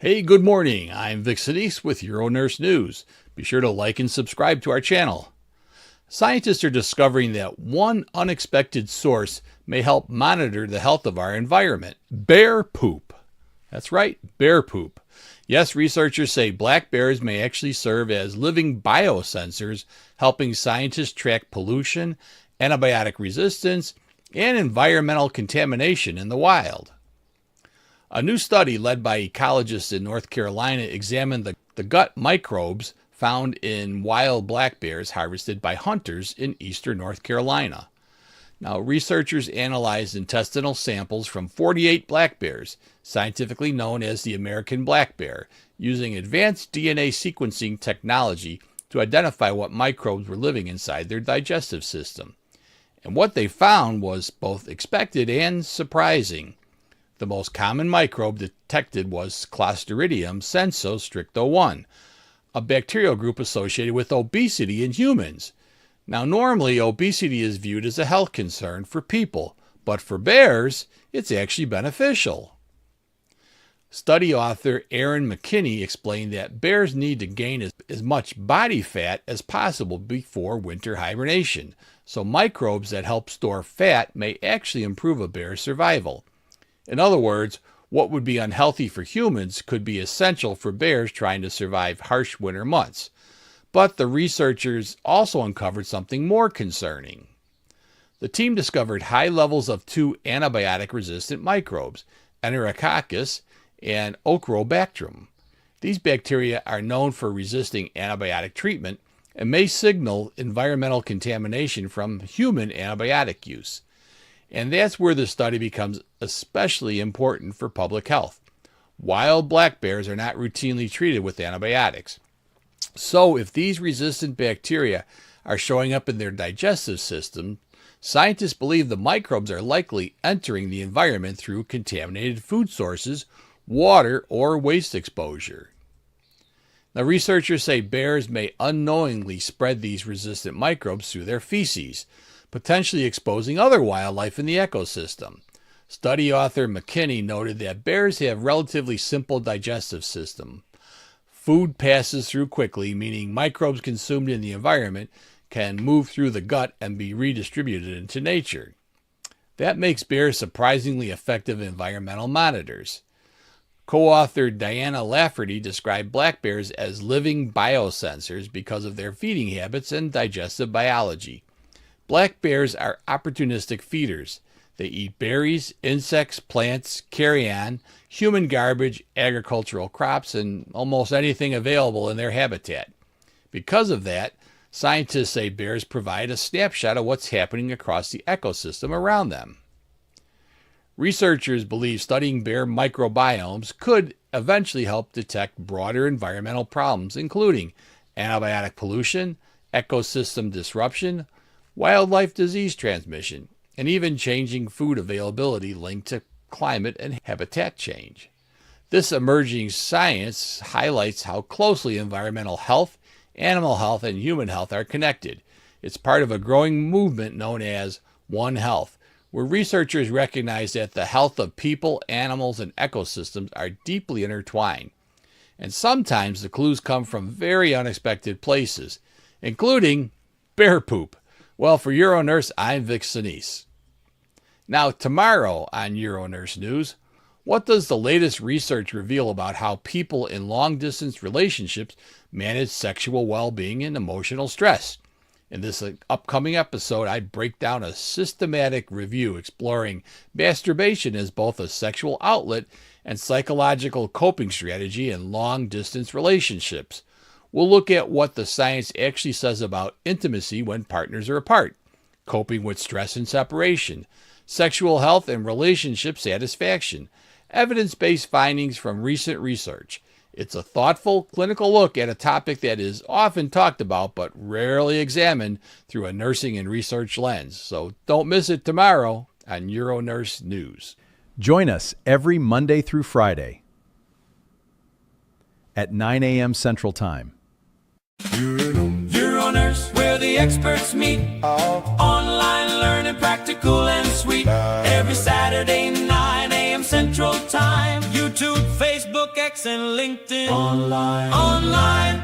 Hey, good morning. I'm Vic Senese with UroNurse News. Be sure to like and subscribe to our channel. Scientists are discovering that one unexpected source may help monitor the health of our environment: bear poop. That's right, bear poop. Yes, researchers say black bears may actually serve as living biosensors, helping scientists track pollution, antibiotic resistance, and environmental contamination in the wild. A new study led by ecologists in North Carolina examined the gut microbes found in wild black bears harvested by hunters in eastern North Carolina. Now, researchers analyzed intestinal samples from 48 black bears, scientifically known as the American black bear, using advanced DNA sequencing technology to identify what microbes were living inside their digestive system. And what they found was both expected and surprising. The most common microbe detected was Clostridium sensu stricto 1, a bacterial group associated with obesity in humans. Now, normally, obesity is viewed as a health concern for people, but for bears, it's actually beneficial. Study author Aaron McKinney explained that bears need to gain as much body fat as possible before winter hibernation, so microbes that help store fat may actually improve a bear's survival. In other words, what would be unhealthy for humans could be essential for bears trying to survive harsh winter months. But the researchers also uncovered something more concerning. The team discovered high levels of two antibiotic-resistant microbes, Enterococcus and Ochrobactrum. These bacteria are known for resisting antibiotic treatment and may signal environmental contamination from human antibiotic use. And that's where the study becomes especially important for public health. Wild black bears are not routinely treated with antibiotics. So if these resistant bacteria are showing up in their digestive system, scientists believe the microbes are likely entering the environment through contaminated food sources, water, or waste exposure. Now, researchers say bears may unknowingly spread these resistant microbes through their feces, potentially exposing other wildlife in the ecosystem. Study author McKinney noted that bears have relatively simple digestive system. Food passes through quickly, meaning microbes consumed in the environment can move through the gut and be redistributed into nature. That makes bears surprisingly effective environmental monitors. Co-author Diana Lafferty described black bears as living biosensors because of their feeding habits and digestive biology. Black bears are opportunistic feeders. They eat berries, insects, plants, carrion, human garbage, agricultural crops, and almost anything available in their habitat. Because of that, scientists say bears provide a snapshot of what's happening across the ecosystem around them. Researchers believe studying bear microbiomes could eventually help detect broader environmental problems, including antibiotic pollution, ecosystem disruption, wildlife disease transmission, and even changing food availability linked to climate and habitat change. This emerging science highlights how closely environmental health, animal health, and human health are connected. It's part of a growing movement known as One Health, where researchers recognize that the health of people, animals, and ecosystems are deeply intertwined. And sometimes the clues come from very unexpected places, including bear poop. Well, for UroNurse, I'm Vic Senese. Now, tomorrow on UroNurse News, what does the latest research reveal about how people in long-distance relationships manage sexual well-being and emotional stress? In this upcoming episode, I break down a systematic review exploring masturbation as both a sexual outlet and psychological coping strategy in long-distance relationships. We'll look at what the science actually says about intimacy when partners are apart, coping with stress and separation, sexual health and relationship satisfaction, evidence-based findings from recent research. It's a thoughtful, clinical look at a topic that is often talked about but rarely examined through a nursing and research lens. So don't miss it tomorrow on UroNurse News. Join us every Monday through Friday at 9 a.m. Central Time. UroNurse, where the experts meet. Online learning, practical and sweet. Every Saturday, 9 a.m. Central Time. YouTube, Facebook, X, and LinkedIn. Online.